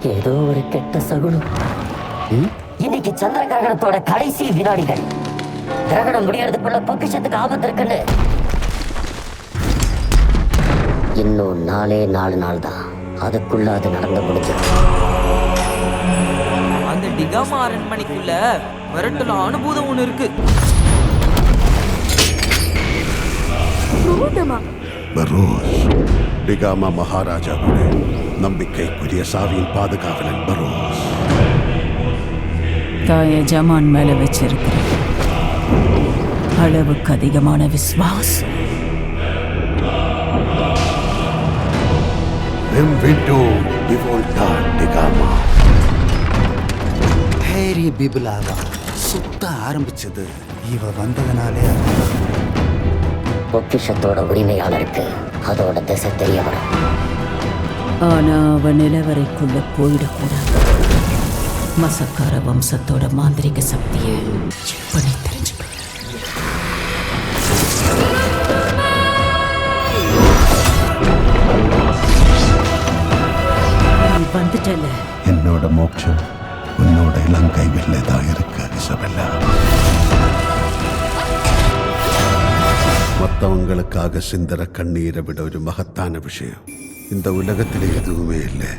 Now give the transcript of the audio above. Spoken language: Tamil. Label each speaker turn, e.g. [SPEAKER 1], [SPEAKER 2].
[SPEAKER 1] ஏதோ ஒரு கெட்ட சகுனம். இன்னைக்கு சந்திர கிரகணத்தோட கடைசி வினாடிகள். கிரகணம் முடியறதுக்குள்ள பொக்கிஷத்துக்கு ஆபத்து இருக்குன்னு. இன்னும் 4 நாள் தான். அதுக்குள்ள அது நடந்து முடிஞ்சிடும்.
[SPEAKER 2] அந்த டிகாமா அரண்மனைக்குள்ள மிரட்டல அனுபூதம் ஒண்ணு இருக்கு.
[SPEAKER 3] பரோஸ், டிகாமா மகாராஜாவுடைய நம்பிக்கைக்குரிய சாவியின் பாதுகாவலன் பரோஸ்.
[SPEAKER 4] தாய ஜமான் மேல வச்சிருக்கிற அளவுக்கு அதிகமான விசுவாசம்.
[SPEAKER 3] Benvenuto di volta, டிகாமா.
[SPEAKER 5] ஹேரி பிபிலாவா சுத்த ஆரம்பிச்சது இவ வந்ததுனாலே.
[SPEAKER 1] பொக்கிஷத்தோட உரிமையாளருக்கு அதோட திசை தெரிய வரும்.
[SPEAKER 4] ஆனா அவன் நிலவரைக்குள்ள போயிடக்கூடாது. மசக்கார வம்சத்தோட மாந்திரிக சக்தியை செக் பண்ணி தெரிஞ்சுக்க. வந்துட்டல.
[SPEAKER 3] என்னோட மோட்சம் உன்னோட இலங்கை வெள்ளதான் இருக்கு இசபெல்லா. மற்றவங்களுக்காக சிந்தர கண்ணீரை விட ஒரு மகத்தான விஷயம் இந்த உலகத்திலே எதுவுமே இல்லை.